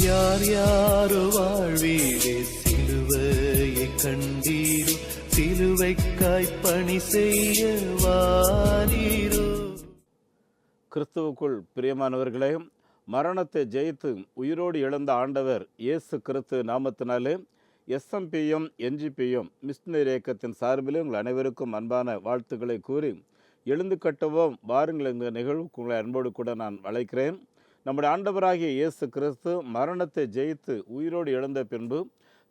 யார் யாரோ வாழ்வீரே சிலுவையை கண்டீரோ, சிலுவைக்காய் பணி செய்ய வாரீரோ. கிறிஸ்துவுக்குள் பிரியமானவர்களே, மரணத்தை ஜெயித்து உயிரோடு எழுந்த ஆண்டவர் இயேசு கிறிஸ்து நாமத்தினாலே எஸ்எம்பியும் என்ஜிபியும் மிஷனரி இயக்கத்தின் சார்பிலே உங்கள் அனைவருக்கும் அன்பான வாழ்த்துக்களை கூறி, எழுந்து கட்டுவோம் வாருங்கள் என்ற நிகழ்வுக்கு உங்களை அன்போடு கூட நான் அழைக்கிறேன். நம்முடைய ஆண்டவராகிய இயேசு கிறிஸ்து மரணத்தை ஜெயித்து உயிரோடு எழுந்த பின்பு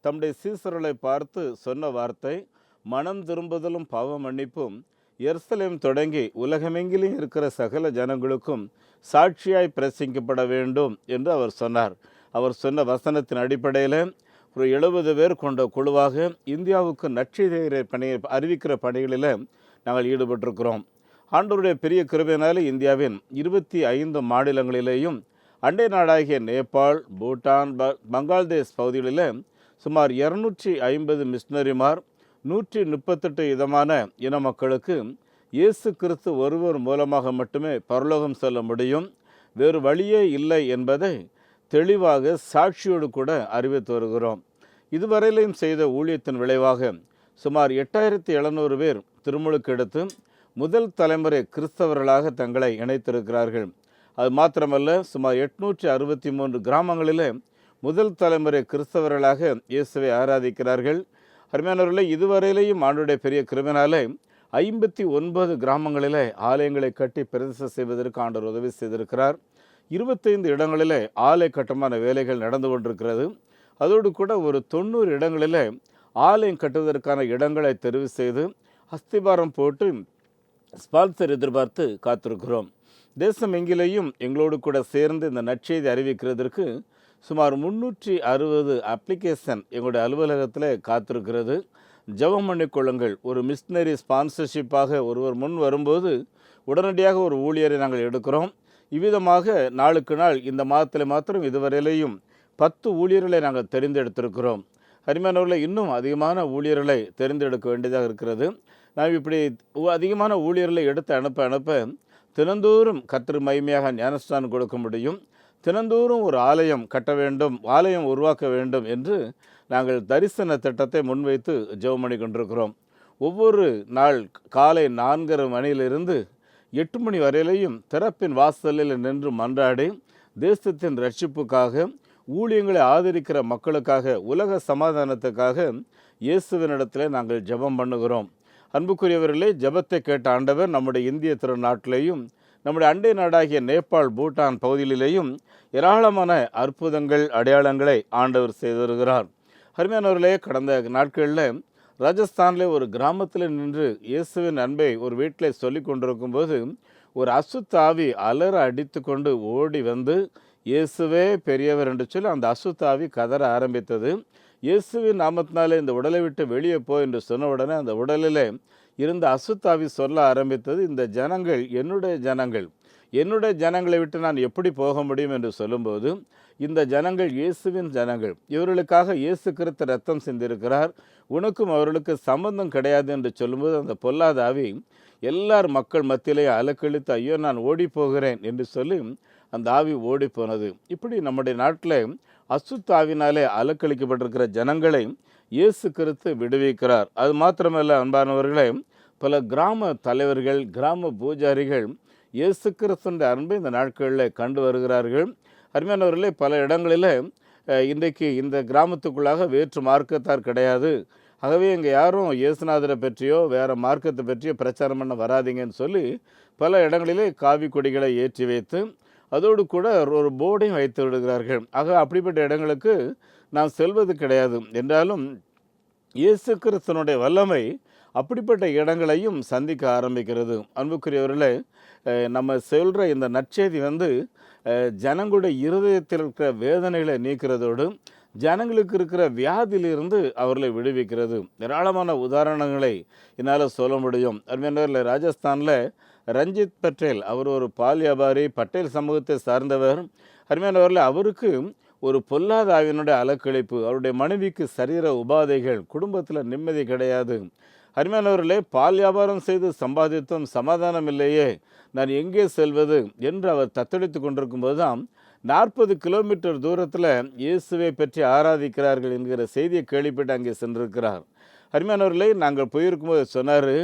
தம்முடைய சீசர்களை பார்த்து சொன்ன வார்த்தை, மனம் திரும்புதலும் பாவ மன்னிப்பும் எருசலேம் தொடங்கி உலகமெங்கிலும் இருக்கிற சகல ஜனங்களுக்கும் சாட்சியாய் பிரசங்கிக்கப்பட வேண்டும் என்று அவர் சொன்னார். அவர் சொன்ன வசனத்தின் அடிப்படையில் ஒரு 70 பேர் கொண்ட குழுவாக இந்தியாவுக்கு நற்செய்தியை பணியை அறிவிக்கிற பணிகளில் நாங்கள் ஈடுபட்டிருக்கிறோம். ஆண்டவருடைய பெரிய கிருபையினாலே இந்தியாவின் 25 மாநிலங்களிலேயும் அண்டை நாடாகிய நேபாள், பூட்டான், பங்களாதேஷ் பகுதிகளில் சுமார் 250 மிஷனரிமார் 138 விதமான இன மக்களுக்கு இயேசு கிறிஸ்து ஒருவர் மூலமாக மட்டுமே பரலோகம் செல்ல முடியும், வேறு வழியே இல்லை என்பதை தெளிவாக சாட்சியோடு கூட அறிவித்து வருகிறோம். இதுவரையிலும் செய்த ஊழியத்தின் விளைவாக சுமார் 8700 பேர் திருமுழுக்கெடுத்து முதல் தலைமுறை கிறிஸ்தவர்களாக தங்களை இணைத்திருக்கிறார்கள். அது மாத்திரமல்ல, சுமார் 863 கிராமங்களிலே முதல் தலைமுறை கிறிஸ்தவர்களாக இயேசுவை ஆராதிக்கிறார்கள். அருமையானவர்களே, இதுவரையிலேயும் ஆண்டுடைய பெரிய கிருபையினாலே 59 கிராமங்களிலே ஆலயங்களை கட்டி பிரதிஷ்டை செய்வதற்கு ஆண்டவர் உதவி செய்திருக்கிறார். 25 இடங்களிலே ஆலய கட்டுமான வேலைகள் நடந்து கொண்டிருக்கிறது. அதோடு கூட ஒரு 90 இடங்களிலே ஆலயம் கட்டுவதற்கான இடங்களை தெரிவு செய்து அஸ்திபாரம் போட்டு ஸ்பான்சர் எதிர்பார்த்து காத்திருக்கிறோம். தேசம் எங்கிலேயும் எங்களோடு கூட சேர்ந்து இந்த நற்செய்தி அறிவிக்கிறதற்கு சுமார் 360 அப்ளிகேஷன் எங்களுடைய அலுவலகத்தில் காத்திருக்கிறது. ஜெபம் பண்ணிக்கொள்ளுங்கள். ஒரு மிஷனரி ஸ்பான்சர்ஷிப்பாக ஒருவர் முன் வரும்போது உடனடியாக ஒரு ஊழியரை நாங்கள் எடுக்கிறோம். இவ்விதமாக நாளுக்கு நாள் இந்த மாதத்தில் மாத்திரம் இதுவரையிலேயும் 10 ஊழியர்களை நாங்கள் தெரிந்தெடுத்திருக்கிறோம். அருமையானவர்களை, இன்னும் அதிகமான ஊழியர்களை தெரிந்தெடுக்க வேண்டியதாக இருக்கிறது. நாம் இப்படி அதிகமான ஊழியர்களை எடுத்து அனுப்ப தினந்தோறும் கர்த்தர் மகிமையாக ஞானஸ்நானம் கொடுக்க முடியும். தினந்தோறும் ஒரு ஆலயம் கட்ட வேண்டும், ஆலயம் உருவாக்க வேண்டும் என்று நாங்கள் தரிசன திட்டத்தை முன்வைத்து ஜெபம் பண்ணி கொண்டிருக்கிறோம். ஒவ்வொரு நாள் காலை 4:30 மணியிலிருந்து 8 மணி வரையிலையும் திறப்பின் வாசலில் நின்று மன்றாடி தேசத்தின் ரட்சிப்புக்காக, ஊழியங்களை ஆதரிக்கிற மக்களுக்காக, உலக சமாதானத்துக்காக இயேசுவினிடத்தில் நாங்கள் ஜெபம் பண்ணுகிறோம். அன்புக்குரியவர்களே, ஜெபத்தை கேட்ட ஆண்டவர் நம்முடைய இந்திய திருநாட்டிலேயும் நம்முடைய அண்டை நாடாகிய நேபாள், பூட்டான் பகுதிகளிலேயும் ஏராளமான அற்புதங்கள், அடையாளங்களை ஆண்டவர் செய்திருக்கிறார். அருமையானவர்களே, கடந்த நாட்களில் ராஜஸ்தானில் ஒரு கிராமத்தில் நின்று இயேசுவின் அன்பை ஒரு வீட்டில் சொல்லி கொண்டிருக்கும் போது ஒரு அசுத்த ஆவி அலற அடித்து கொண்டு ஓடி வந்து இயேசுவே பெரியவர் என்று சொல்லி அந்த அசுத்த ஆவி கதற ஆரம்பித்தது. இயேசுவின் நாமத்தினாலே இந்த உடலை விட்டு வெளியே போ என்று சொன்ன உடனே அந்த உடலிலே இருந்த அசுத்தாவி சொல்ல ஆரம்பித்தது, இந்த ஜனங்கள் என்னுடைய ஜனங்களை விட்டு நான் எப்படி போக முடியும் என்று சொல்லும்போது, இந்த ஜனங்கள் இயேசுவின் ஜனங்கள், இவர்களுக்காக இயேசு கிறிஸ்து ரத்தம் சிந்திருக்கிறார், உனக்கும் அவர்களுக்கு சம்பந்தம் கிடையாது என்று சொல்லும்போது அந்த பொல்லாத ஆவி எல்லார் மக்கள் மத்தியிலே அலக்கழித்து, ஐயோ நான் ஓடி போகிறேன் என்று சொல்லி அந்த ஆவி ஓடி போனது. இப்படி நம்முடைய நாட்டில் அசுத்தாவினாலே அலக்களிக்கப்பட்டிருக்கிற ஜனங்களை இயேசு கிறிஸ்து விடுவிக்கிறார். அது மாத்திரமல்ல அன்பானவர்களே, பல கிராம தலைவர்கள், கிராம பூஜாரிகள் இயேசு கிறிஸ்துவின் அன்பை இந்த நாட்களில் கண்டு வருகிறார்கள். அருமையானவர்களே, பல இடங்களில் இன்றைக்கு இந்த கிராமத்துக்குள்ளாக வேற்று மார்க்கத்தார் கிடையாது, ஆகவே இங்கே யாரும் இயேசுநாதரை பற்றியோ வேறு மார்க்கத்தை பற்றியோ பிரச்சாரம் பண்ண வராதிங்கன்னு சொல்லி பல இடங்களிலே காவி கொடிகளை ஏற்றி வைத்து அதோடு கூட ஒரு போர்டையும் வைத்து விடுகிறார்கள். ஆக அப்படிப்பட்ட இடங்களுக்கு நாம் செல்வது கிடையாது. என்றாலும் இயேசு கிறிஸ்துவனுடைய வல்லமை அப்படிப்பட்ட இடங்களையும் சந்திக்க ஆரம்பிக்கிறது. அன்புக்குரியவர்களே, நம்ம சொல்கிற இந்த நற்செய்தி ஜனங்களுடைய இருதயத்தில் இருக்கிற வேதனைகளை நீக்கிறதோடு ஜனங்களுக்கு இருக்கிற வியாதியிலிருந்து அவர்களை விடுவிக்கிறது. ஏராளமான உதாரணங்களை என்னால் சொல்ல முடியும். அருமையானவர்களே, ராஜஸ்தானில் ரஞ்சித் பட்டேல், அவர் ஒரு பால் வியாபாரி, பட்டேல் சமூகத்தை சார்ந்தவர். அருமையானவர்களே, அவருக்கு ஒரு பொல்லாத ஆவியினுடைய அலக்களிப்பு, அவருடைய மனைவிக்கு சரீர உபாதைகள், குடும்பத்தில் நிம்மதி கிடையாது. அருமையானவர்களே, பால் வியாபாரம் செய்து சம்பாதித்தும் சமாதானம் இல்லையே, நான் எங்கே செல்வது என்று அவர் தத்தளித்து கொண்டிருக்கும் போது தான் 40 கிலோமீட்டர் தூரத்தில் இயேசுவை பற்றி ஆராதிக்கிறார்கள் என்கிற செய்தியை கேள்விப்பட்டு அங்கே சென்றிருக்கிறார். அருமையானவர்களே, நாங்கள் போயிருக்கும்போது சொன்னார்,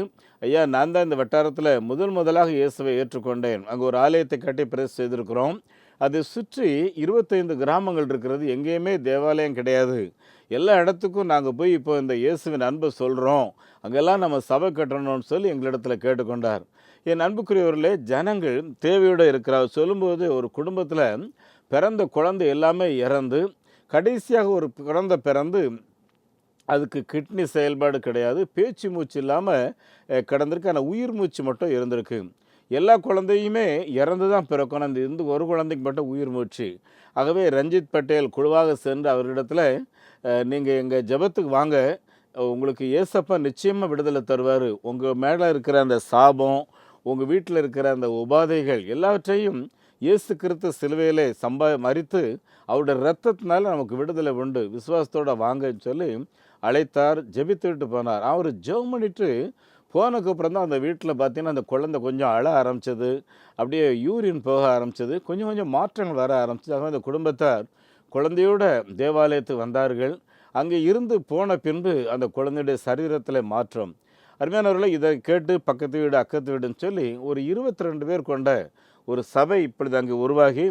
ஐயா நான் தான் இந்த வட்டாரத்தில் முதலாக இயேசுவை ஏற்றுக்கொண்டேன். அங்கே ஒரு ஆலயத்தை கட்டி பிரஸ் செய்திருக்கிறோம். அதை சுற்றி 25 கிராமங்கள் இருக்கிறது. எங்கேயுமே தேவாலயம் கிடையாது. எல்லா இடத்துக்கும் நாங்கள் போய் இப்போ இந்த இயேசுவின் அன்பை சொல்கிறோம், அங்கெல்லாம் நம்ம சபை கட்டணும்னு சொல்லி எங்களிடத்தில் கேட்டுக்கொண்டார். என் அன்புக்குரியவர்களே, ஜனங்கள் தேவையோடு இருக்கிறார். சொல்லும்போது ஒரு குடும்பத்தில் பிறந்த குழந்தை எல்லாமே இறந்து, கடைசியாக ஒரு குழந்தை பிறந்து அதுக்கு கிட்னி செயல்பாடு கிடையாது, பேச்சு மூச்சு இல்லாமல் கிடந்திருக்கு. ஆனால் உயிர் மூச்சு மட்டும் இருந்திருக்கு. எல்லா குழந்தையுமே இறந்து தான் பிறக்கணும். அந்த இருந்து ஒரு குழந்தைக்கு மட்டும் உயிர் மூச்சு. ஆகவே ரஞ்சித் பட்டேல் குழுவாக சென்று அவரிடத்தில், நீங்கள் எங்கள் ஜெபத்துக்கு வாங்க, உங்களுக்கு ஏசப்பா நிச்சயமாக விடுதலை தருவார். உங்கள் மேலே இருக்கிற அந்த சாபம், உங்கள் வீட்டில் இருக்கிற அந்த உபாதைகள் எல்லாவற்றையும் இயேசு கிறிஸ்து சிலுவையிலே மரித்து அவருடைய இரத்தத்தினால நமக்கு விடுதலை உண்டு, விசுவாசத்தோடு வாங்கன்னு சொல்லி அழைத்தார். ஜெபித்துவிட்டு போனார். அவர் ஜெபம் பண்ணிட்டு போனதுக்கப்புறம் தான் அந்த வீட்டில் பார்த்தீங்கன்னா அந்த குழந்தை கொஞ்சம் அழ ஆரம்பித்தது, அப்படியே யூரின் போக ஆரம்பித்தது, கொஞ்சம் கொஞ்சம் மாற்றங்கள் வர ஆரம்பிச்சது. ஆக அந்த குடும்பத்தார் குழந்தையோட தேவாலயத்துக்கு வந்தார்கள். அங்கே இருந்து போன பின்பு அந்த குழந்தையுடைய சரீரத்தில் மாற்றம். அருமையானவர்களே, இதை கேட்டு பக்கத்து வீடு அக்கத்து வீடுன்னு சொல்லி ஒரு 22 பேர் கொண்ட ஒரு சபை இப்பொழுது அங்கே உருவாகி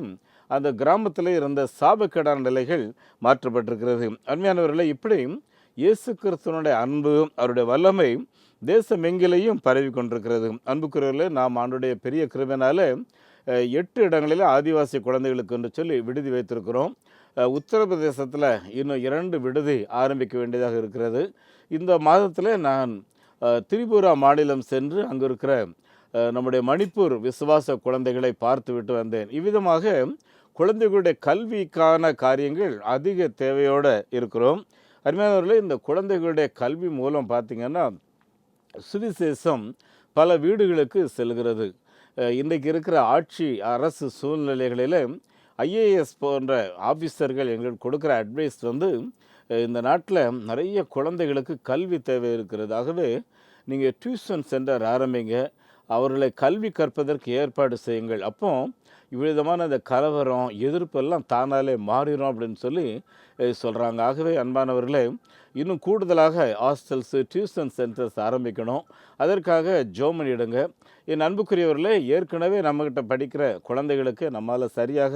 அந்த கிராமத்தில் இருந்த சாபக்கேடான நிலைகள் மாற்றப்பட்டிருக்கிறது. அருமையானவர்களே, இப்படி இயேசு கிறிஸ்துவனுடைய அன்பு, அவருடைய வல்லமை தேசம் எங்கிலேயும் பரவி கொண்டிருக்கிறது. அன்புக்குரியவர்களே, நாம் ஆண்டுடைய பெரிய கிருபையினால 8 இடங்களில் ஆதிவாசி குழந்தைகளுக்கு என்று சொல்லி விடுதி வைத்திருக்கிறோம். உத்தரப்பிரதேசத்தில் இன்னும் 2 விடுதி ஆரம்பிக்க வேண்டியதாக இருக்கிறது. இந்த மாதத்தில் நான் திரிபுரா மாநிலம் சென்று அங்கு இருக்கிற நம்முடைய மணிப்பூர் விசுவாச குழந்தைகளை பார்த்து விட்டு வந்தேன். இவ்விதமாக குழந்தைகளுடைய கல்விக்கான காரியங்கள் அதிக தேவையோடு இருக்கிறோம். அருமையானவர்களே, இந்த குழந்தைகளுடைய கல்வி மூலம் பார்த்திங்கன்னா சுவிசேஷம் பல வீடுகளுக்கு செல்கிறது. இன்றைக்கு இருக்கிற அரசு சூழ்நிலைகளில் ஐஏஎஸ் போன்ற ஆஃபீஸர்கள் எங்களுக்கு கொடுக்குற அட்வைஸ் இந்த நாட்டில் நிறைய குழந்தைகளுக்கு கல்வி தேவை இருக்கிறது. ஆகவே நீங்கள் டியூஷன் சென்டர் ஆரம்பிங்க, அவர்களை கல்வி கற்பதற்கு ஏற்பாடு செய்யுங்கள். அப்போ இவ்விதமான அந்த கலவரம் எதிர்ப்பெல்லாம் தானாலே மாறிடும் அப்படின்னு சொல்லி சொல்கிறாங்க. ஆகவே அன்பானவர்களே, இன்னும் கூடுதலாக ஹாஸ்டல்ஸு, டியூஷன் சென்டர்ஸ் ஆரம்பிக்கணும். அதற்காக ஜெபம் பண்ணிடுங்க. என் அன்புக்குரியவர்களே, ஏற்கனவே நம்மகிட்ட படிக்கிற குழந்தைகளுக்கு நம்மால் சரியாக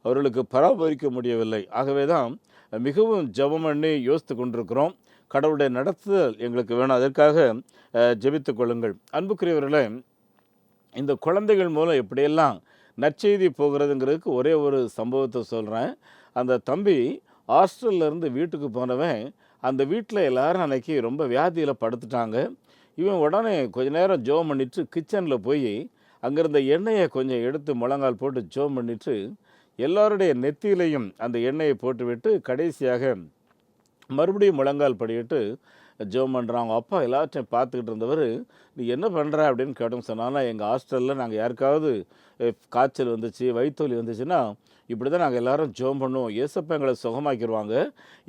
அவர்களுக்கு பராமரிக்க முடியவில்லை. ஆகவே தான் மிகவும் ஜெபம் பண்ணி யோசித்து கொண்டிருக்கிறோம். கடவுளுடைய நடத்துதல் எங்களுக்கு வேணும். அதற்காக ஜெபித்து கொள்ளுங்கள். அன்புக்குரியவர்களே, இந்த குழந்தைகள் மூலம் எப்படியெல்லாம் நற்செய்தி போகிறதுங்கிறதுக்கு ஒரே ஒரு சம்பவத்தை சொல்கிறேன். அந்த தம்பி ஹாஸ்டல்லேருந்து வீட்டுக்கு போனவன், அந்த வீட்டில் எல்லாரும் அன்றைக்கி ரொம்ப வியாதியில் படுத்துட்டாங்க. இவன் உடனே கொஞ்ச நேரம் ஜெபம் பண்ணிவிட்டு கிச்சனில் போய் அங்கேருந்த எண்ணெயை கொஞ்சம் எடுத்து முழங்கால் போட்டு ஜெபம் பண்ணிவிட்டு எல்லாருடைய நெத்தியிலையும் அந்த எண்ணெயை போட்டுவிட்டு கடைசியாக மறுபடியும் முழங்கால் படிக்கிட்டு ஜெபம் பண்ணுறான். அவங்க அப்பா எல்லாத்தையும் பார்த்துக்கிட்டு இருந்தவர், நீ என்ன பண்ணுற அப்படின்னு கேட்டோம். சொன்னாலும் எங்கள் ஹாஸ்டலில் நாங்கள் யாருக்காவது காய்ச்சல் வந்துச்சு, வயிற்றுவலி வந்துச்சுன்னா இப்படி தான் நாங்கள் எல்லோரும் ஜெபம் பண்ணுவோம், ஏசப்பா எங்களை சுகமாக்கிடுவாங்க.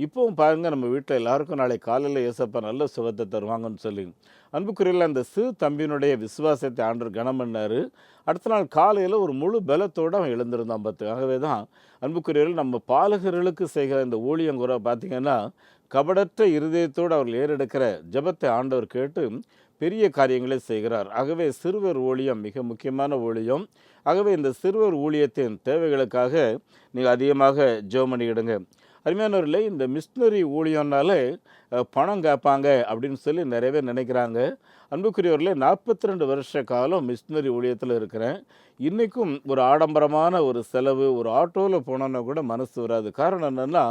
இப்போவும் பாருங்கள், நம்ம வீட்டில் எல்லாருக்கும் நாளைக்கு காலையில் ஏசப்பா நல்ல சுகத்தை தருவாங்கன்னு சொல்லி. அன்புக்குரியல அந்த சிறு தம்பியினுடைய விசுவாசத்தை ஆண்டவர் கனம் பண்ணார். அடுத்த நாள் காலையில் ஒரு முழு பலத்தோடு அவன் எழுந்திருந்தான் பார்த்து. ஆகவே தான் அன்புக்குரியவர்கள், நம்ம பாலகர்களுக்கு செய்கிற இந்த ஊழியங்குறை பார்த்திங்கன்னா கபடற்ற இருதயத்தோடு அவர்கள் ஏறெடுக்கிற ஜெபத்தை ஆண்டவர் கேட்டு பெரிய காரியங்களை செய்கிறார். ஆகவே சிறுவர் ஊழியம் மிக முக்கியமான ஊழியம். ஆகவே இந்த சிறுவர் ஊழியத்தின் தேவைகளுக்காக நீங்கள் அதிகமாக ஜெபம் பண்ணிக்கிடுங்க. அருமையானவர்களே, இந்த மிஷினரி ஊழியம்னாலே பணம் கேட்பாங்க அப்படின்னு சொல்லி நிறைய பேர் நினைக்கிறாங்க. அன்புக்குரியவர்களே, 42 வருஷ காலம் மிஷினரி ஊழியத்தில் இருக்கிறேன். இன்றைக்கும் ஒரு ஆடம்பரமான ஒரு செலவு, ஒரு ஆட்டோவில் போனோன்னா கூட மனசு வராது. காரணம் என்னென்னா,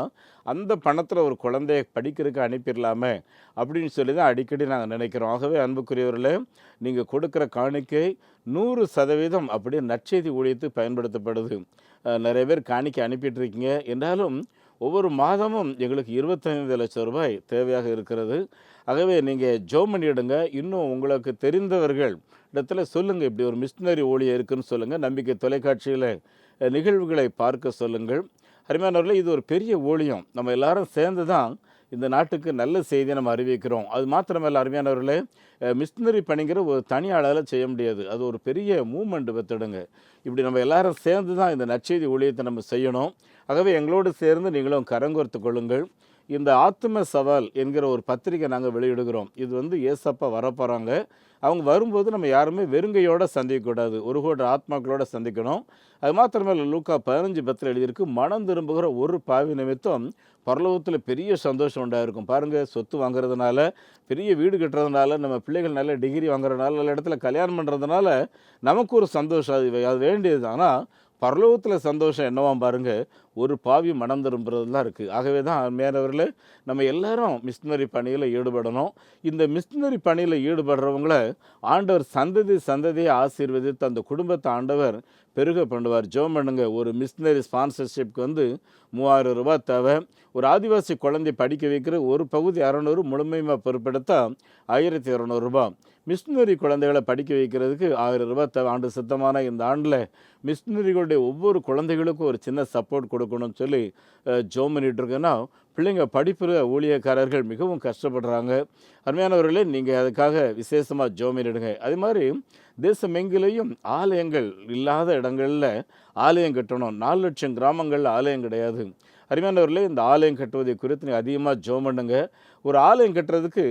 அந்த பணத்தில் ஒரு குழந்தைய படிக்கிறதுக்கு அனுப்பிடலாமே அப்படின்னு சொல்லி தான் அடிக்கடி நாங்கள் நினைக்கிறோம். ஆகவே அன்புக்குரியவர்களே, நீங்கள் கொடுக்குற காணிக்கை 100% அப்படியே நற்செய்தி ஊழியத்துக்கு பயன்படுத்தப்படுது. நிறைய பேர் காணிக்கை அனுப்பிட்டுருக்கீங்க. என்றாலும் ஒவ்வொரு மாதமும் எங்களுக்கு 25 லட்சம் ரூபாய் தேவையாக இருக்கிறது. ஆகவே நீங்கள் ஜெபம் பண்ணிவிடுங்க. இன்னும் உங்களுக்கு தெரிந்தவர்கள் இடத்துல சொல்லுங்கள், இப்படி ஒரு மிஷினரி ஊழியம் இருக்குதுன்னு சொல்லுங்கள். நம்பிக்கை தொலைக்காட்சியில் நிகழ்வுகளை பார்க்க சொல்லுங்கள். அருமையானவர்களே, இது ஒரு பெரிய ஊழியம். நம்ம எல்லாரும் சேர்ந்து தான் இந்த நாட்டுக்கு நல்ல செய்தியை நம்ம அறிவிக்கிறோம். அது மாத்திரமல்ல அருமையானவர்களே, மிஷினரி பணிங்கிற ஒரு தனி ஆளால் செய்ய முடியாது. அது ஒரு பெரிய மூவ்மெண்ட் பெற்றுடுங்க. இப்படி நம்ம எல்லாரும் சேர்ந்து தான் இந்த நற்செய்தி ஊழியத்தை நம்ம செய்யணும். ஆகவே எங்களோடு சேர்ந்து நீங்களும் கரங்கோர்த்து கொள்ளுங்கள். இந்த ஆத்தும சவால் என்கிற ஒரு பத்திரிகை நாங்கள் வெளியிடுகிறோம். இது ஏசப்பா வரப்போகிறாங்க. அவங்க வரும்போது நம்ம யாருமே வெறுங்கையோடு சந்திக்கக்கூடாது, ஒரு கோடி ஆத்மாக்களோடு சந்திக்கணும். அது மாத்திரமல்ல, லூக்கா 15:10 எழுதியிருக்கு, மனம் திரும்புகிற ஒரு பாவி நிமித்தம் பரலோகத்தில் பெரிய சந்தோஷம் உண்டாயிருக்கும். பாருங்கள், சொத்து வாங்குறதுனால, பெரிய வீடு கட்டுறதுனால, நம்ம பிள்ளைகள் நல்ல டிகிரி வாங்குறதுனால, நல்ல இடத்துல கல்யாணம் பண்ணுறதுனால நமக்கு ஒரு சந்தோஷம், அது வேண்டியது. ஆனால் பரலோகத்தில் சந்தோஷம் என்னவாம் பாருங்க, ஒரு பாவி மனம் திரும்புறதுலாம் இருக்குது. ஆகவே தான் மேலவர்களே, நம்ம எல்லாரும் மிஷினரி பணியில் ஈடுபடணும். இந்த மிஷினரி பணியில் ஈடுபடுறவங்கள ஆண்டவர் சந்ததியை ஆசீர்வதித்து அந்த குடும்பத்தை ஆண்டவர் பெருக பண்ணுவார். ஜெபம் பண்ணுங்க. ஒரு மிஷினரி ஸ்பான்சர்ஷிப்க்கு 3000 ரூபாய் தேவை. ஒரு ஆதிவாசி குழந்தை படிக்க வைக்கிற ஒரு பகுதி 600, முழுமையாக பொறுப்பெடுத்தா 1200 ரூபாய். மிஷினரி குழந்தைகளை படிக்க வைக்கிறதுக்கு 1000 ரூபாய் தேவை. ஆண்டு சுத்தமான இந்த ஆண்டில் மிஷினரிகளுடைய ஒவ்வொரு குழந்தைகளுக்கும் ஒரு சின்ன சப்போர்ட் கொடுக்கணும்னு சொல்லி ஜெபம் பண்ணிகிட்டு இருக்கேன்னா, பிள்ளைங்க படிப்புற ஊழியக்காரர்கள் மிகவும் கஷ்டப்படுறாங்க. அருமையானவர்களே, நீங்கள் அதுக்காக விசேஷமாக ஜெபம் பண்ணிடுங்க. அதே மாதிரி தேசமெங்கிலையும் ஆலயங்கள் இல்லாத இடங்களில் ஆலயம் கட்டணும். 4 லட்சம் கிராமங்களில் ஆலயம் கிடையாது. அருமையானவர்களே, இந்த ஆலயம் கட்டுவதை குறித்து நீங்கள் அதிகமாக ஜெபம் பண்ணுங்க. ஒரு ஆலயம் கட்டுறதுக்கு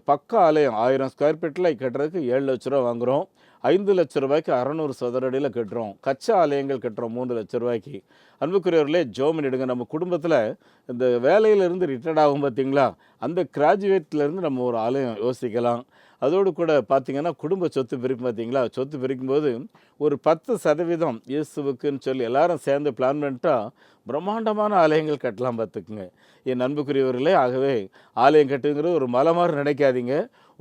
பக்கா ஆலயம் 1000 ஸ்கொயர் ஃபீட்டில் கட்டுறதுக்கு 7 லட்ச ரூபா வாங்குகிறோம். 5 லட்ச ரூபாய்க்கு 600 சதுர அடியில் கட்டுறோம். கச்சா ஆலயங்கள் கட்டுறோம் 3 லட்ச ரூபாய்க்கு. அன்புக்குரியவர்களே, ஜெபம் பண்ணிடுங்க. நம்ம குடும்பத்தில் இந்த வேலையிலேருந்து ரிட்டையர்ட் ஆகும் பார்த்தீங்களா, அந்த கிராஜுவேட்லேருந்து நம்ம ஒரு ஆலயம் யோசிக்கலாம். அதோடு கூட பார்த்திங்கன்னா, குடும்ப சொத்து பிரிக்கும் பார்த்தீங்களா, சொத்து பிரிக்கும்போது ஒரு 10% இயேசுவுக்குன்னு சொல்லி எல்லாரும் சேர்ந்து பிளான் பண்ணிட்டா பிரம்மாண்டமான ஆலயங்கள் கட்டலாம் பார்த்துக்குங்க. என் அன்புக்குரியவர்களே, ஆகவே ஆலயம் கட்டுங்கிறது ஒரு மலை மாதிரி நினைக்காதீங்க.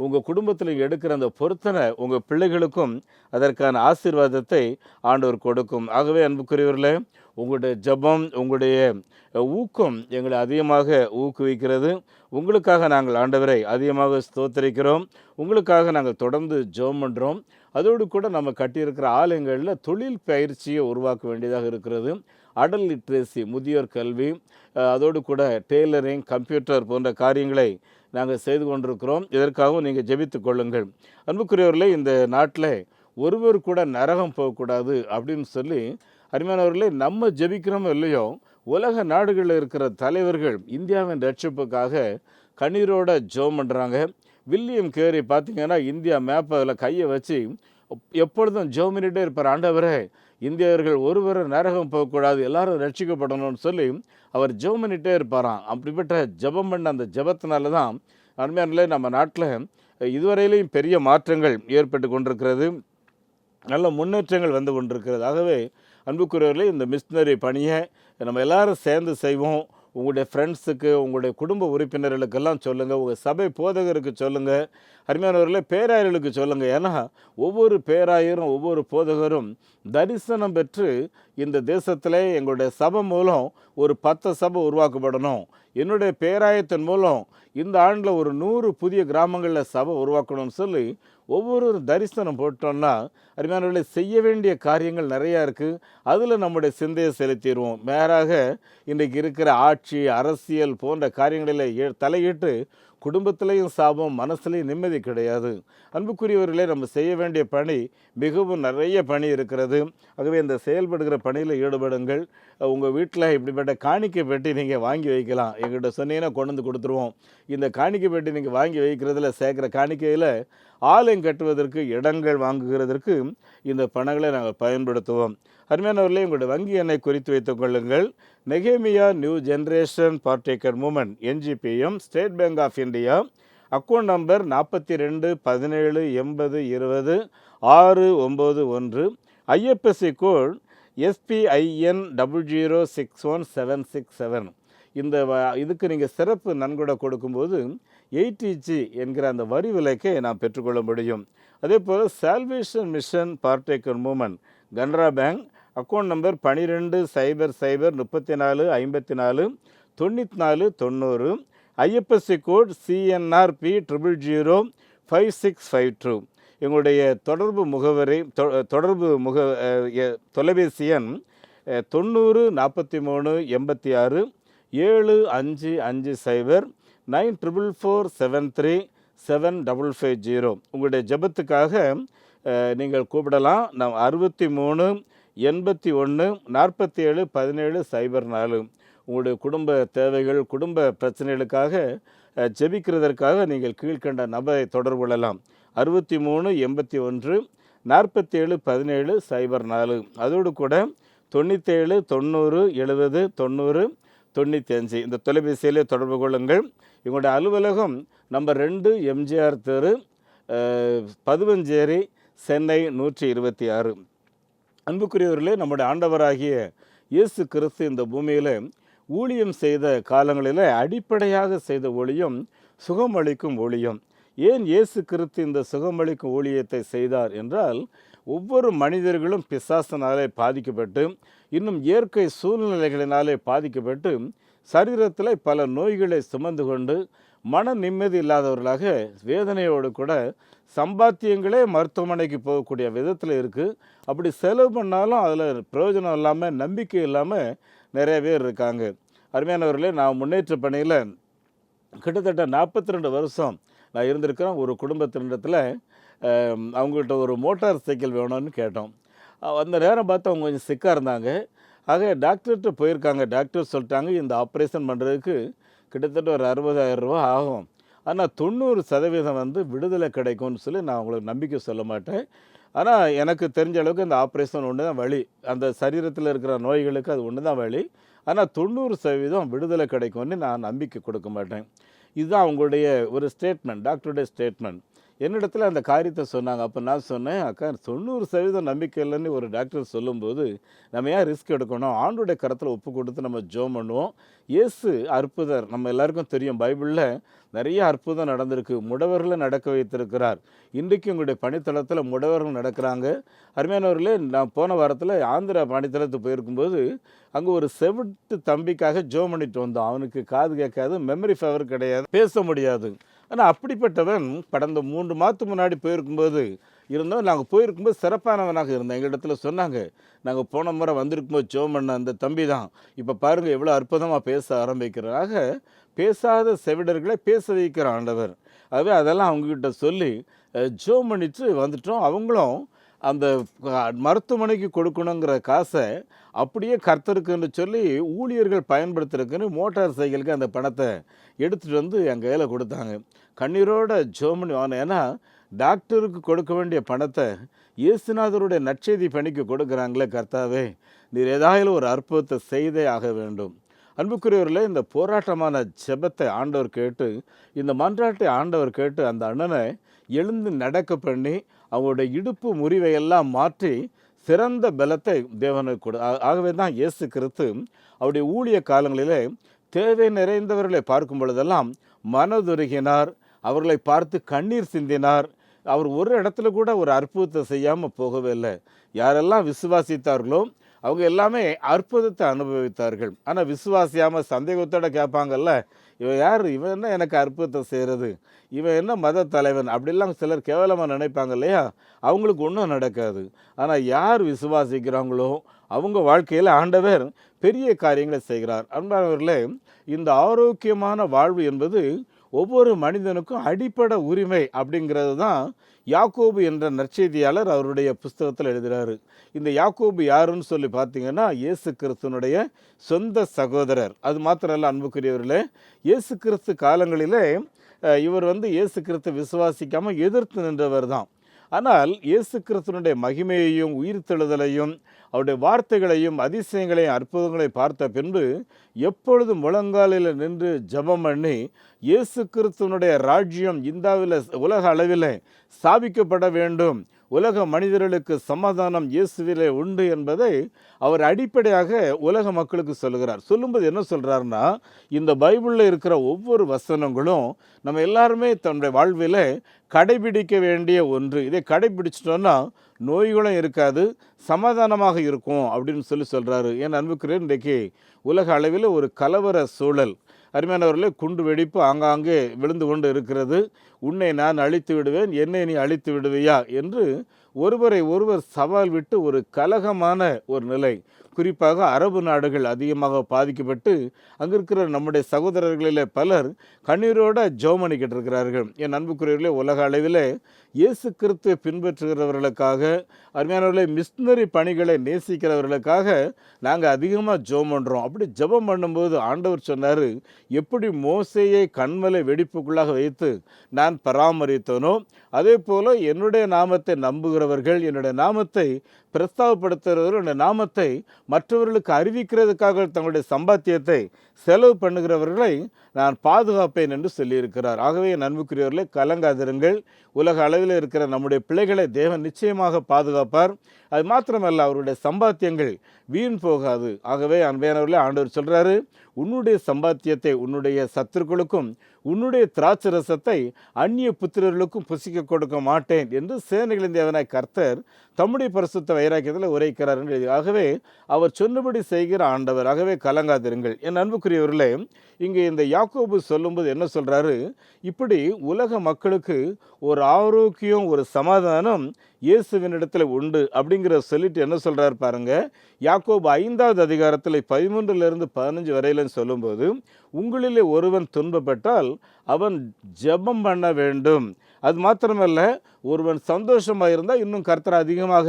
உங்கள் குடும்பத்தில் எடுக்கிற அந்த பொருத்தனை உங்கள் பிள்ளைகளுக்கும் அதற்கான ஆசீர்வாதத்தை ஆண்டவர் கொடுக்கும். ஆகவே அன்புக்குரியவர்களே, உங்களுடைய ஜெபம், உங்களுடைய ஊக்கம் எங்களை அதிகமாக ஊக்குவிக்கிறது. உங்களுக்காக நாங்கள் ஆண்டவரை அதிகமாக ஸ்தோத்திரிக்கிறோம். உங்களுக்காக நாங்கள் தொடர்ந்து ஜெபம் பண்ணுறோம். அதோடு கூட நம்ம கட்டியிருக்கிற ஆலயங்களில் தொழில் பயிற்சியை உருவாக்க வேண்டியதாக இருக்கிறது. அடல் லிட்ரேசி, முதியோர் கல்வி, அதோடு கூட டெய்லரிங், கம்ப்யூட்டர் போன்ற காரியங்களை நாங்கள் செய்து கொண்டிருக்கிறோம். இதற்காகவும் நீங்கள் ஜெபித்து கொள்ளுங்கள். அன்புக்குரியவர்களே, இந்த நாட்டில் ஒருவர் கூட நரகம் போகக்கூடாது அப்படின்னு சொல்லி அருமையானவர்களே, நம்ம ஜெபிக்கிறோமோ இல்லையோ, உலக நாடுகளில் இருக்கிற தலைவர்கள் இந்தியாவின் ரட்சிப்புக்காக கண்ணீரோட ஜெபம் பண்ணுறாங்க. வில்லியம் கேரி பார்த்திங்கன்னா, இந்தியா மேப்பில் கையை வச்சு எப்பொழுதும் ஜெபம் பண்ணிகிட்டே இருப்பார். ஆண்டவரே, இந்தியர்கள் ஒருவர் நரகம் போகக்கூடாது, எல்லாரும் ரட்சிக்கப்படணும்னு சொல்லி அவர் ஜெபம் பண்ணிகிட்டே இருப்பாராம். அப்படிப்பட்ட ஜெபம் பண்ண அந்த ஜெபத்தினால தான் அருமையானே நம்ம நாட்டில் இதுவரையிலையும் பெரிய மாற்றங்கள் ஏற்பட்டு கொண்டிருக்கிறது, நல்ல முன்னேற்றங்கள் வந்து கொண்டிருக்கிறது. ஆகவே அன்புக்குரியவர்களே, இந்த மிஷினரி பணியை நம்ம எல்லாரும் சேர்ந்து செய்வோம். உங்களுடைய ஃப்ரெண்ட்ஸுக்கு, உங்களுடைய குடும்ப உறுப்பினர்களுக்கெல்லாம் சொல்லுங்கள். உங்கள் சபை போதகருக்கு சொல்லுங்கள். அருமையானவர்களே, பேராயர்களுக்கு சொல்லுங்கள். ஏன்னா ஒவ்வொரு பேராயரும் ஒவ்வொரு போதகரும் தரிசனம் பெற்று இந்த தேசத்திலே எங்களுடைய சபை மூலம் ஒரு 10 சபை உருவாக்கப்படணும், என்னுடைய பேராயத்தின் மூலம் இந்த ஆண்டில் ஒரு 100 புதிய கிராமங்களில் சபை உருவாக்கணும்னு சொல்லி ஒவ்வொரு தரிசனம் போட்டோம்னா அருமையானவர்களே, செய்ய வேண்டிய காரியங்கள் நிறையா இருக்குது. அதில் நம்முடைய சிந்தையை செலுத்திடுவோம். மேலாக இன்றைக்கு இருக்கிற ஆட்சி, அரசியல் போன்ற காரியங்களில் தலையிட்டு குடும்பத்திலையும் சாபம், மனசுலையும் நிம்மதி கிடையாது. அன்புக்குரியவர்களே, நம்ம செய்ய வேண்டிய பணி மிகவும் நிறைய பணி இருக்கிறது. ஆகவே இந்த செயல்படுகிற பணியில் ஈடுபடுங்கள். உங்கள் வீட்டில் இப்படிப்பட்ட காணிக்கை பெட்டி நீங்கள் வாங்கி வைக்கலாம். எங்கள்கிட்ட சொன்னீங்கன்னா கொண்டு வந்து கொடுத்துருவோம். இந்த காணிக்கை பெட்டி நீங்கள் வாங்கி வைக்கிறதுல சேர்க்குற காணிக்கையில் ஆலயம் கட்டுவதற்கு, இடங்கள் வாங்குகிறதற்கு இந்த பணங்களை நாங்கள் பயன்படுத்துவோம். அருமையானவர்களே, உங்களுடைய வங்கி எண்ணை குறித்து வைத்துக் கொள்ளுங்கள். நெகேமியா new generation partaker moment NGPM, state bank of India, account number 42 17 80 20 691, IFSC code SPIN 0061767. இதுக்கு நீங்கள் சிறப்பு நன்கொடை கொடுக்கும்போது 80G என்கிற அந்த வரி விலைக்கை நாம் பெற்றுக்கொள்ள முடியும். அதே போல் salvation mission partaker moment, Canara bank, account number 12 00 34 54 94 90, IFSC code CNRP 000 5652. எங்களுடைய தொடர்பு முகவரி தொலைபேசி எண் 90 43 86 7547373750. உங்களுடைய ஜெபத்துக்காக நீங்கள் கூப்பிடலாம். நாம் 6381471704. உங்களுடைய குடும்ப தேவைகள், குடும்ப பிரச்சனைகளுக்காக ஜெபிக்கிறதற்காக நீங்கள் கீழ்க்கண்ட நபரை தொடர்பு கொள்ளலாம். 6381471704. அதோடு கூட 97 90 70 90 95 இந்த தொலைபேசியிலே தொடர்பு கொள்ளுங்கள். எங்களுடைய அலுவலகம் நம்பர் 2 எம்ஜிஆர் தெரு, பதுவஞ்சேரி, சென்னை 126. அன்புக்குரியவர்களே, நம்முடைய ஆண்டவராகிய இயேசு கிறிஸ்து இந்த பூமியில் ஊழியம் செய்த காலங்களில் அடிப்படையாக செய்த ஊழியம் சுகமளிக்கும் ஊழியம். ஏன் இயேசு கிறிஸ்து இந்த சுகமளிக்கும் ஊழியத்தை செய்தார் என்றால், ஒவ்வொரு மனிதர்களும் பிசாசினாலே பாதிக்கப்பட்டு, இன்னும் இயற்கை சூழ்நிலைகளினாலே பாதிக்கப்பட்டு, சரீரத்தில் பல நோய்களை சுமந்து கொண்டு மன நிம்மதி இல்லாதவர்களாக வேதனையோடு கூட சம்பாத்தியங்களே மருத்துவமனைக்கு போகக்கூடிய விதத்தில் இருக்குது. அப்படி செலவு பண்ணாலும் அதில் பிரயோஜனம் இல்லாமல், நம்பிக்கை இல்லாமல் நிறைய பேர் இருக்காங்க. அருமையானவர்களே, நான் முன்னேற்ற பணியில் கிட்டத்தட்ட 42 வருஷம் நான் இருந்திருக்கிறேன். ஒரு குடும்பத்தினிடத்தில் அவங்கள்ட்ட ஒரு மோட்டார் சைக்கிள் வேணும்னு கேட்டோம். அந்த நேரம் பார்த்து அவங்க கொஞ்சம் சிக்காக இருந்தாங்க. ஆக டாக்டர்கிட்ட போயிருக்காங்க. டாக்டர் சொல்லிட்டாங்க, இந்த ஆப்ரேஷன் பண்ணுறதுக்கு கிட்டத்தட்ட ஒரு 60,000 ரூபா ஆகும். ஆனால் 90% விடுதலை கிடைக்கும்னு சொல்லி நான் உங்களுக்கு நம்பிக்கை சொல்ல மாட்டேன். ஆனால் எனக்கு தெரிஞ்ச அளவுக்கு இந்த ஆப்ரேஷன் ஒன்று தான் வழி. அந்த சரீரத்தில் இருக்கிற நோய்களுக்கு அது ஒன்று தான் வழி. ஆனால் 90% விடுதலை கிடைக்கும்னு நான் நம்பிக்கை கொடுக்க மாட்டேன். இதுதான் அவங்களுடைய ஒரு ஸ்டேட்மெண்ட், டாக்டருடைய ஸ்டேட்மெண்ட். என்னிடத்துல அந்த காரியத்தை சொன்னாங்க. அப்போ நான் சொன்னேன், அக்கா 90% நம்பிக்கை இல்லைன்னு ஒரு டாக்டர் சொல்லும்போது நம்ம ஏன் ரிஸ்க் எடுக்கணும்? ஆண்டுடைய கரத்தில் ஒப்பு கொடுத்து நம்ம ஜெபம் பண்ணுவோம். இயேசு அற்புதர். நம்ம எல்லாருக்கும் தெரியும், பைபிளில் நிறைய அற்புதம் நடந்திருக்கு. முடவர்களை நடக்க வைத்திருக்கிறார். இன்றைக்கு உங்களுடைய பணித்தளத்தில் முடவர்கள் நடக்கிறாங்க. அருமையானவர்களே, நான் போன வாரத்தில் ஆந்திரா பணித்தளத்துக்கு போயிருக்கும்போது அங்கே ஒரு செவிட்டு தம்பிக்காக ஜெபம் பண்ணிட்டு வந்தோம். அவனுக்கு காது கேட்காது, மெமரி பவர் கிடையாது, பேச முடியாது. ஆனால் அப்படிப்பட்டவன் கடந்த 3 மாதத்துக்கு முன்னாடி போயிருக்கும்போது நாங்கள் போயிருக்கும்போது சிறப்பானவனாக இருந்தேன். எங்கள் இடத்துல சொன்னாங்க, நாங்கள் போன முறை வந்திருக்கும்போது ஜெபம் பண்ண அந்த தம்பி தான் இப்போ பாருங்கள் எவ்வளோ அற்புதமாக பேச ஆரம்பிக்கிறாங்க. பேசாத செவிடர்களை பேச வைக்கிற ஆண்டவர். ஆகவே அதெல்லாம் அவங்கக்கிட்ட சொல்லி ஜெபம் பண்ணிட்டு வந்துட்டோம். அவங்களும் அந்த மருத்துவமனைக்கு கொடுக்கணுங்கிற காசை அப்படியே கர்த்தருக்குன்னு சொல்லி ஊழியர்கள் பயன்படுத்துறதுக்குன்னு மோட்டார் சைக்கிளுக்கு அந்த பணத்தை எடுத்துகிட்டு வந்து என் கையில் கொடுத்தாங்க. கண்ணீரோட ஜெபம் பண்ணி வாங்கினேன். ஏன்னா டாக்டருக்கு கொடுக்க வேண்டிய பணத்தை இயேசுநாதருடைய நற்செய்தி பணிக்கு கொடுக்குறாங்களே. கர்த்தாவே, நீர் ஏதாவது ஒரு அற்புதத்தை செய்தே ஆக வேண்டும். அன்புக்குரியவர்களே, இந்த போராட்டமான ஜெபத்தை ஆண்டவர் கேட்டு, இந்த மன்றாட்டை ஆண்டவர் கேட்டு அந்த அண்ணனை எழுந்து நடக்க பண்ணி அவங்களுடைய இடுப்பு முறிவையெல்லாம் மாற்றி சிறந்த பலத்தை தேவனுக்கு கொடு. ஆகவே தான் இயேசு கிறிஸ்து அவருடைய ஊழிய காலங்களிலே தேவை நிறைந்தவர்களை பார்க்கும் பொழுதெல்லாம் மனதுருகினார். அவர்களை பார்த்து கண்ணீர் சிந்தினார். அவர் ஒரு இடத்துல கூட ஒரு அற்புதத்தை செய்யாமல் போகவே இல்லை. யாரெல்லாம் விசுவாசித்தார்களோ அவங்க எல்லாமே அற்புதத்தை அனுபவித்தார்கள். ஆனால் விசுவாசியாமல் சந்தேகத்தோடு கேட்பாங்கல்ல, இவன் யார், இவன் என்ன எனக்கு அற்புதத்தை செய்கிறது, இவன் என்ன மத தலைவன், அப்படிலாம் சிலர் கேவலமாக நினைப்பாங்க இல்லையா? அவங்களுக்கு ஒன்றும் நடக்காது. ஆனால் யார் விசுவாசிக்கிறாங்களோ அவங்க வாழ்க்கையில் ஆண்டவர் பெரிய காரியங்களை செய்கிறார். அன்பானவர்களே, இந்த ஆரோக்கியமான வாழ்வு என்பது ஒவ்வொரு மனிதனுக்கும் அடிப்படை உரிமை அப்படிங்கிறது தான் யாக்கோபு என்ற நற்செய்தியாளர் அவருடைய புஸ்தகத்தில் எழுதுகிறாரு. இந்த யாக்கோபு யாருன்னு சொல்லி பார்த்தீங்கன்னா, இயேசு கிறிஸ்துனுடைய சொந்த சகோதரர். அது மாத்திரமல்ல அன்புக்குரியவர்களே, இயேசு கிறிஸ்து காலங்களிலே இவர் இயேசு கிறிஸ்து விசுவாசிக்காமல் எதிர்த்து நின்றவர் தான். ஆனால் இயேசு கிறிஸ்துனுடைய மகிமையையும் உயிர்த்தெழுதலையும் அவருடைய வார்த்தைகளையும் அதிசயங்களையும் அற்புதங்களையும் பார்த்த பின்பு எப்பொழுது முழங்காலில் நின்று ஜெபம் பண்ணி இயேசு கிறிஸ்துவனுடைய ராஜ்யம் இந்தியாவில் உலக அளவில் ஸ்தாபிக்கப்பட வேண்டும், உலக மனிதர்களுக்கு சமாதானம் இயேசுவிலே உண்டு என்பதை அவர் அடிப்படையாக உலக மக்களுக்கு சொல்லுகிறார். சொல்லும்போது என்ன சொல்கிறாருன்னா, இந்த பைபிளில் இருக்கிற ஒவ்வொரு வசனங்களும் நம்ம எல்லாருமே தன்னுடைய வாழ்வில் கடைபிடிக்க வேண்டிய ஒன்று. இதை கடைபிடிச்சிட்டோன்னா நோய்களும் இருக்காது, சமாதானமாக இருக்கும் அப்படின்னு சொல்கிறாரு. என் அன்புக்குரியவர்களே, இன்றைக்கு உலக அளவில் ஒரு கலவர சூழல். அருமையானவர்களே, குண்டு வெடிப்பு ஆங்காங்கே விழுந்து கொண்டு இருக்கிறது. உன்னை நான் அழித்து விடுவேன், என்னை நீ அழித்து விடுவையா என்று ஒருவரை ஒருவர் சவால் விட்டு ஒரு கலகமான ஒரு நிலை, குறிப்பாக அரபு நாடுகள் அதிகமாக பாதிக்கப்பட்டு அங்கே இருக்கிற நம்முடைய சகோதரர்களில் பலர் கண்ணீரோட ஜெபம் பண்ணிக்கிட்டு இருக்கிறார்கள். என் அன்புக்குரியவர்களே, உலக அளவில் இயேசு கிறிஸ்துவை பின்பற்றுகிறவர்களுக்காக, அருமையானவர்களே, மிஷினரி பணிகளை நேசிக்கிறவர்களுக்காக நாங்கள் அதிகமாக ஜெபம் பண்ணுறோம். அப்படி ஜெபம் பண்ணும்போது ஆண்டவர் சொன்னார், எப்படி மோசேயை கன்மலை வெடிப்புக்குள்ளாக வைத்து நான் பராமரித்தனோ அதே போல் என்னுடைய நாமத்தை நம்புகிறவர்கள், என்னுடைய நாமத்தை பிரஸ்தாபப்படுத்துகிறவர்கள், என்னுடைய நாமத்தை மற்றவர்களுக்கு அறிவிக்கிறதுக்காக தங்களுடைய சம்பாத்தியத்தை செலவு பண்ணுகிறவர்களை நான் பாதுகாப்பேன் என்று சொல்லியிருக்கிறார். ஆகவே அன்புக்குரியவர்களே, கலங்காதிருங்கள். உலக அளவில் இருக்கிற நம்முடைய பிள்ளைகளை தேவன் நிச்சயமாக பாதுகாப்பார். அது மாத்திரமல்ல, அவருடைய சம்பாத்தியங்கள் வீண் போகாது. ஆகவே அன்பையானவர்களே, ஆண்டவர் சொல்கிறாரு, உன்னுடைய சம்பாத்தியத்தை உன்னுடைய சத்துருக்களுக்கும் உன்னுடைய திராட்சை ரசத்தை அந்நிய புத்திரர்களுக்கும் புசிக்க கொடுக்க மாட்டேன் என்று சேனைகளின் தேவனாய் கர்த்தர் தம்முடைய பரிசுத்த வைராக்கியத்தில் உரைக்கிறார் என்று. ஆகவே அவர் சொன்னபடி செய்கிற ஆண்டவர். ஆகவே கலங்காதிருங்கள். என் அன்புக்குரியவர்களே, இங்கே இந்த யாக்கோபு சொல்லும்போது என்ன சொல்கிறாரு, இப்படி உலக மக்களுக்கு ஒரு ஆரோக்கியம், ஒரு சமாதானம் இயேசுவினிடத்தில் உண்டு அப்படிங்கிற சொல்லிட்டு என்ன சொல்கிறார் பாருங்க. யாக்கோபு 5வது அதிகாரத்தில் 13லிருந்து 15 வரையிலும் சொல்லும்போது, உங்களிலே ஒருவன் துன்பப்பட்டால் அவன் ஜெபம் பண்ண வேண்டும். அது மாத்திரமல்ல, ஒருவன் சந்தோஷமாக இருந்தால் இன்னும் கர்த்தர் அதிகமாக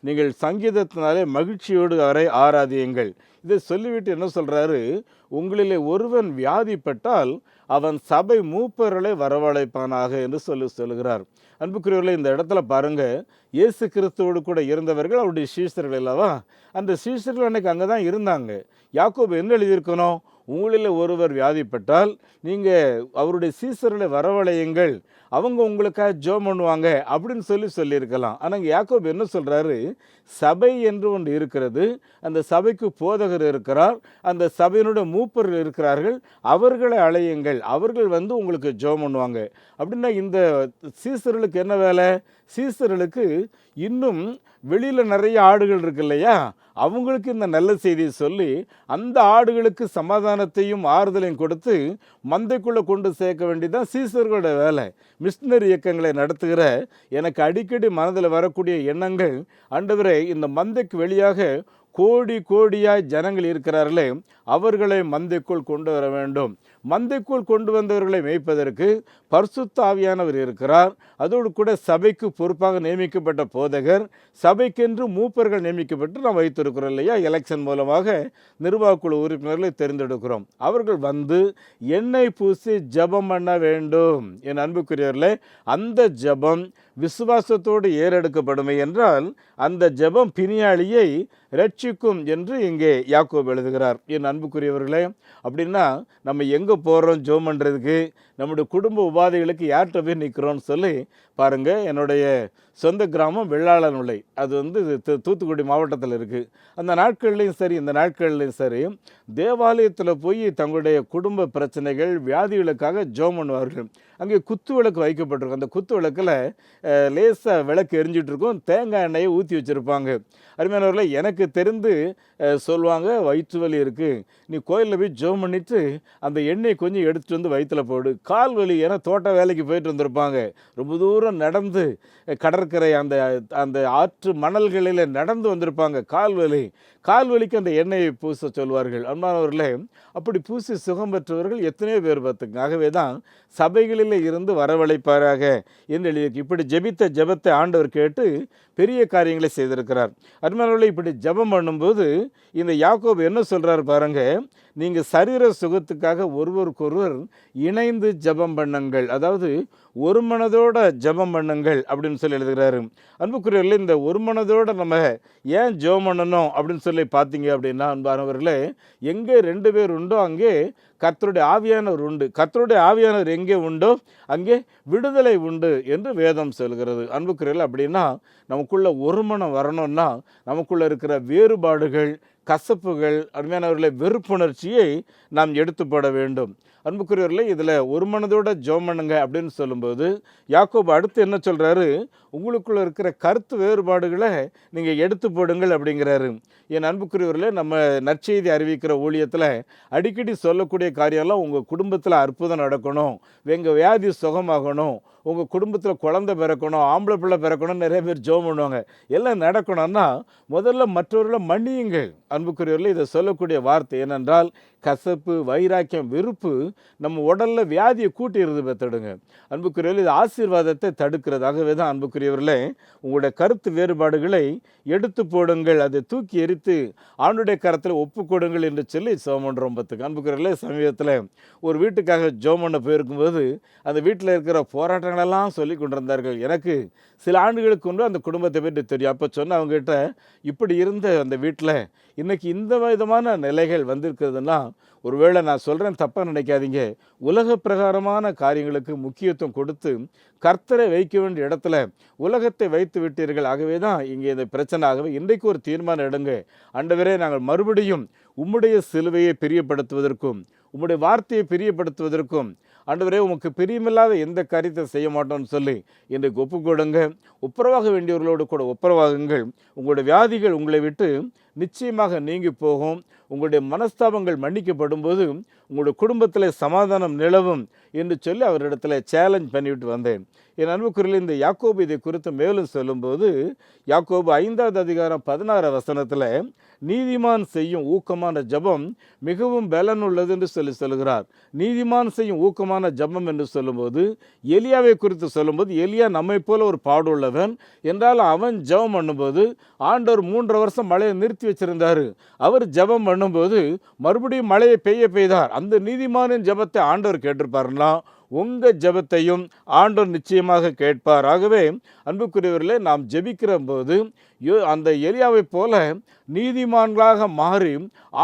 நீங்கள் சங்கீதத்தினாலே மகிழ்ச்சியோடு அவரை ஆராதியுங்கள். இதை சொல்லிவிட்டு என்ன சொல்கிறாரு, உங்களிலே ஒருவன் வியாதிப்பட்டால் அவன் சபை மூப்பர்களை வரவழைப்பானாக என்று சொல்லுகிறார். அன்புக்குரியவர்களே, இந்த இடத்துல பாருங்க, இயேசு கிறிஸ்துவோடு கூட இருந்தவர்கள் அவருடைய சீஷர்கள் அல்லவா. அந்த சீஷர்கள் அன்னைக்கு அங்கே தான் இருந்தாங்க. யாக்கோபு என்ன எழுதியிருக்கணும், உங்களில் ஒருவர் வியாதிப்பட்டால் நீங்கள் அவருடைய சீஷர்களை வரவழையுங்கள், அவங்க உங்களுக்காக ஜெபம் பண்ணுவாங்க அப்படின்னு சொல்லியிருக்கலாம். ஆனால் இங்கே யாக்கோபு என்ன சொல்கிறாரு, சபை என்று ஒன்று இருக்கிறது, அந்த சபைக்கு போதகர் இருக்கிறார், அந்த சபையினுடைய மூப்பர்கள் இருக்கிறார்கள், அவர்களை அழையுங்கள், அவர்கள் வந்து உங்களுக்கு ஜெபம் பண்ணுவாங்க. அப்படின்னா இந்த சீசர்களுக்கு என்ன வேலை? சீசர்களுக்கு இன்னும் வெளியில் நிறைய ஆடுகள் இருக்கு இல்லையா, அவங்களுக்கு இந்த நல்ல செய்தியை சொல்லி அந்த ஆடுகளுக்கு சமாதானத்தையும் ஆறுதலையும் கொடுத்து மந்தைக்குள்ளே கொண்டு சேர்க்க வேண்டியதான் சீசர்களோட வேலை. மிஷினரி இயக்கங்களை நடத்துகிற எனக்கு அடிக்கடி மனதில் வரக்கூடிய எண்ணங்கள், ஆண்டவரே, இந்த மந்தைக்கு வெளியாக கோடி கோடியாய் ஜனங்கள் இருக்கிறார்களே, அவர்களை மந்தைக்குள் கொண்டு வர வேண்டும். மந்தைக்குள் கொண்டு வந்தவர்களை மேய்ப்பதற்கு பரிசுத்த ஆவியானவர் இருக்கிறார். அதோடு கூட சபைக்கு பொறுப்பாக நியமிக்கப்பட்ட போதகர், சபைக்கென்று மூப்பர்கள் நியமிக்கப்பட்டு நாம் வைத்திருக்கிறோம் இல்லையா. எலெக்ஷன் மூலமாக நிர்வாகக்குழு உறுப்பினர்களை தேர்ந்தெடுக்கிறோம். அவர்கள் வந்து எண்ணெய் பூசி ஜெபம் பண்ண வேண்டும். என் அன்புக்குரியவர்களே, அந்த ஜெபம் விசுவாசத்தோடு ஏறெடுக்கப்படுமே என்றால் அந்த ஜெபம் பிணியாளியை ரட்சிக்கும் என்று இங்கே யாக்கோபு எழுதுகிறார். என் அன்புக்குரியவர்களே, அப்படின்னா நம்ம எங்கே போகிறோம் ஜெபம் பண்ணுறதுக்கு, நம்முடைய குடும்ப உபாதைகளுக்கு யார்கிட்ட போய் நிற்கிறோன்னு சொல்லி பாருங்கள். என்னுடைய சொந்த கிராமம் வெள்ளாளன் உலை, அது வந்து தூத்துக்குடி மாவட்டத்தில் இருக்குது. அந்த நாட்கள்லையும் சரி இந்த நாட்கள்லையும் சரி தேவாலயத்தில் போய் தங்களுடைய குடும்ப பிரச்சனைகள் வியாதிகளுக்காக ஜெபம் பண்ணுவார்கள். அங்கே குத்து விளக்கு வைக்கப்பட்டிருக்கும். அந்த குத்து விளக்கில் லேசாக விளக்கு எரிஞ்சிட்ருக்கும், தேங்காய் எண்ணெயை ஊற்றி வச்சுருப்பாங்க. அருமையானவர்களே, எனக்கு தெரிந்து சொல்லுவாங்க, வயிற்று வலி இருக்குது, நீ கோயிலில் போய் ஜெபம் பண்ணிவிட்டு அந்த எண்ணெயை கொஞ்சம் எடுத்துகிட்டு வந்து வயிற்றில் போடு. கால் வலி, ஏன்னா தோட்ட வேலைக்கு போயிட்டு வந்திருப்பாங்க, ரொம்ப தூரம் நடந்து கடற்கரை அந்த அந்த ஆற்று மணல்களில் நடந்து வந்திருப்பாங்க, கால் வலிக்கு அந்த எண்ணெயை பூச சொல்வார்கள். அன்பானவர்களே, அப்படி பூசி சுகம் பெற்றவர்கள் எத்தனையோ பேர் பார்த்துங்க. ஆகவே தான் சபைகளில் இருந்து வரவழைப்பாராக என்று எழுதியிருக்கு. இப்படி ஜெபித்த ஜெபத்தை ஆண்டவர் கேட்டு பெரிய காரியங்களை செய்திருக்கிறார். அன்பானவர்களே, இப்படி ஜெபம் பண்ணும்போது இந்த யாக்கோபு என்ன சொல்கிறார் பாருங்க, நீங்கள் சரீர சுகத்துக்காக ஒருவருக்கொருவர் இணைந்து ஜெபம் பண்ணுங்கள், அதாவது ஒரு மனதோட ஜெபம் பண்ணுங்கள் அப்படின்னு சொல்லி எழுதுகிறாரு. அன்புக்குரியவர்களே, இந்த ஒரு மனதோடு நம்ம ஏன் ஜெபம் பண்ணணும் அப்படின்னு சொல்லி பார்த்தீங்க அப்படின்னா, அன்பானவர்களே, எங்கே 2 பேர் உண்டோ அங்கே கர்த்தருடைய ஆவியானவர் உண்டு. கர்த்தருடைய ஆவியானவர் எங்கே உண்டோ அங்கே விடுதலை உண்டு என்று வேதம் சொல்கிறது. அன்புக்குரியவர்களே, அப்படின்னா நமக்குள்ள ஒரு மனம் வரணும்னா நமக்குள்ள இருக்கிற வேறுபாடுகள், கசப்புகள், அருமையானவர்களை வெறுப்புணர்ச்சியை நாம் எடுத்து போட வேண்டும். அன்புக்குரியவர்களே, இதில் ஒரு மனதோட ஜெபம் பண்ணுங்க அப்படின்னு சொல்லும்போது யாக்கோபு அடுத்து என்ன சொல்கிறாரு, உங்களுக்குள்ள இருக்கிற கருத்து வேறுபாடுகளை நீங்கள் எடுத்து போடுங்கள் அப்படிங்கிறாரு. என் அன்புக்குரியவர்களே, நம்ம நற்செய்தி அறிவிக்கிற ஊழியத்தில் அடிக்கடி சொல்லக்கூடிய காரியம்லாம், உங்கள் குடும்பத்தில் அற்புதம் நடக்கணும், எங்கள் வியாதி சுகமாகணும், உங்கள் குடும்பத்தில் குழந்தை பிறக்கணும், ஆம்பளை பிள்ளை பிறக்கணும்னு நிறைய பேர் ஜெபம் பண்ணுவாங்க. எல்லாம் நடக்கணும்னா முதல்ல மற்றவர்களை மன்னியுங்கள். அன்புக்குரியவர்களே, இதை சொல்லக்கூடிய வார்த்தை என்னென்றால், கசப்பு, வைராக்கியம், வெறுப்பு நம்ம உடல்ல வியாதியை கூட்டிடுறது பெற்றுடுங்க. அன்புக்குரியவர்களே, இது ஆசீர்வாதத்தை தடுக்கிறது. ஆகவே தான் அன்புக்குரியவர்களே, உங்களுடைய கருத்து வேறுபாடுகளை எடுத்து போடுங்கள், அதை தூக்கி எரித்து ஆண்டுடைய கரத்தில் ஒப்பு கொடுங்கள் என்று சொல்லி ஜெபம் பண்ணுறோம். அன்புக்குரியவர்களே, சமீபத்தில் ஒரு வீட்டுக்காக ஜெபம் பண்ண போயிருக்கும்போது அந்த வீட்டில் இருக்கிற போராட்டங்களெல்லாம் சொல்லி கொண்டிருந்தார்கள். எனக்கு சில ஆண்டுகளுக்கு முன்பு அந்த குடும்பத்தை பற்றி தெரியும். அப்போ சொன்ன அவங்ககிட்ட, இப்படி இருந்த அந்த வீட்டில் இன்றைக்கி இந்த விதமான நிலைகள் வந்திருக்கிறதுனா, ஒருவேளை நான் சொல்கிறேன், தப்பாக நினைக்காதீங்க, உலக பிரகாரமான காரியங்களுக்கு முக்கியத்துவம் கொடுத்து கர்த்தரை வைக்க வேண்டிய இடத்துல உலகத்தை வைத்து விட்டீர்கள். ஆகவே தான் இங்கே இந்த பிரச்சனை. ஆகவே இன்றைக்கு ஒரு தீர்மானம் எடுங்க. ஆண்டவரே, நாங்கள் மறுபடியும் உம்முடைய சிலுவையை பிரியப்படுத்துவதற்கும் உம்முடைய வார்த்தையை பிரியப்படுத்துவதற்கும் ஆண்டவரே உமக்கு பிரியமில்லாத எந்த காரியத்தை செய்ய மாட்டோம்னு சொல்லி இன்றைக்கு ஒப்பு கொடுங்க. ஒப்புரவாக வேண்டியவர்களோடு கூட ஒப்புரவாகுங்கள். உங்களுடைய வியாதிகள் உங்களை விட்டு நிச்சயமாக நீங்கி போகும். உங்களுடைய மனஸ்தாபங்கள் மன்னிக்கப்படும் போது உங்களுடைய குடும்பத்தில் சமாதானம் நிலவும் என்று சொல்லி அவரிடத்துல சேலஞ்ச் பண்ணிவிட்டு வந்தேன். என் அன்புக்குரியவர்களே, இந்த யாக்கோபு இதை குறித்து மேலும் சொல்லும்போது, யாக்கோபு 5வது அதிகாரம் 16 வசனத்தில் நீதிமான் செய்யும் ஊக்கமான ஜபம் மிகவும் பலன் உள்ளது என்று சொல்லுகிறார். நீதிமான் செய்யும் ஊக்கமான ஜபம் என்று சொல்லும்போது, எலியாவை குறித்து சொல்லும்போது, எலியா நம்மை போல ஒரு பாடுள்ளவன் என்றாலும் அவன் ஜபம் பண்ணும்போது ஆண்டவர் 3 வருஷம் மழையை நிறுத்தி வச்சிருந்தார். அவர் ஜபம் பண்ணும்போது மறுபடியும் மழையை பெய்தார். அந்த நீதிமானின் ஜபத்தை ஆண்டவர் கேட்டிருப்பாருன்னா உங்கள் ஜெபத்தையும் ஆண்டவர் நிச்சயமாக கேட்பார். ஆகவே அன்புக்குரியவர்களே, நாம் ஜெபிக்கிற போது அந்த எலியாவை போல நீதிமான்களாக மாறி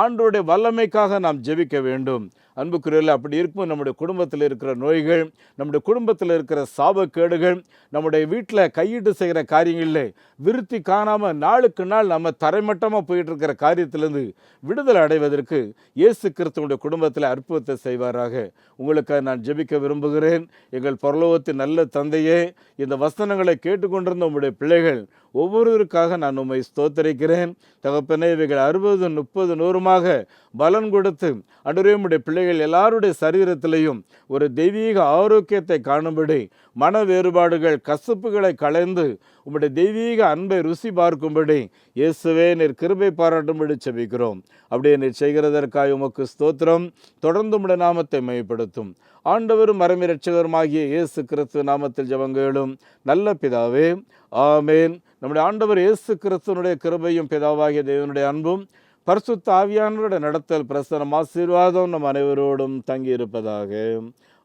ஆண்டவருடைய வல்லமைக்காக நாம் ஜெபிக்க வேண்டும். அன்புக்குரியவர்களே, அப்படி இருக்கும் நம்முடைய குடும்பத்தில் இருக்கிற நோய்கள், நம்முடைய குடும்பத்தில் இருக்கிற சாபக்கேடுகள், நம்முடைய வீட்டில் கையிட்டு செய்கிற காரியங்களில் விருத்தி காணாமல் நாளுக்கு நாள் நம்ம தரைமட்டமாக போயிட்டு இருக்கிற காரியத்திலிருந்து விடுதலை அடைவதற்கு இயேசு கிறிஸ்துவுடைய குடும்பத்தில் அற்புதத்தை செய்வாராக. உங்களுக்காக நான் ஜெபிக்க விரும்புகிறேன். எங்கள் பரலோகத்தின் நல்ல தந்தையே, இந்த வசனங்களை கேட்டுக்கொண்டிருந்த உங்களுடைய பிள்ளைகள் ஒவ்வொருவருக்காக நான் உம்மை ஸ்தோத்தரிக்கிறேன். தகப்பனே, இவைகள் 60, 30, 100மாக பலன் கொடுத்து ஆண்டவரே, உம்முடைய பிள்ளைகள் எல்லாருடைய சரீரத்திலையும் ஒரு தெய்வீக ஆரோக்கியத்தை காணும்படி, மன வேறுபாடுகள், கசப்புகளை களைந்து உம்முடைய தெய்வீக அன்பை ருசி பார்க்கும்படி இயேசுவே நீர் கிருபை பாராட்டும்படி செபிக்கிறோம். அப்படியே நீர் செய்கிறதற்காக உமக்கு ஸ்தோத்திரம். தொடர்ந்து உம்முடைய நாமத்தை மையப்படுத்தும் ஆண்டவரும் மரமி இரட்சகருமாகிய இயேசு கிறிஸ்து நாமத்தில் ஜெபங்களும் நல்ல பிதாவே, ஆமேன். நம்முடைய ஆண்டவர் இயேசு கிறிஸ்துவனுடைய கிருபையும் பிதாவாகிய தேவனுடைய அன்பும் பரிசுத்த ஆவியானவருடைய நடத்தல் பிரசன்னம் ஆசீர்வாதம் நம் அனைவரோடும் தங்கியிருப்பதாக.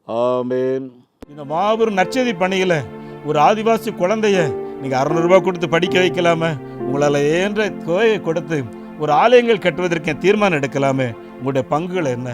ஆமேன். இந்த மாபெரும் நற்செய்தி பணியில் ஒரு ஆதிவாசி குழந்தைய நீங்கள் 600 ரூபாய் கொடுத்து படிக்க வைக்கலாமே, உங்களால் ஏன்ற தொகையை கொடுத்து ஒரு ஆலயங்கள் கட்டுவதற்கு தீர்மானம் எடுக்கலாமே, உங்களுடைய பங்குகள் என்ன?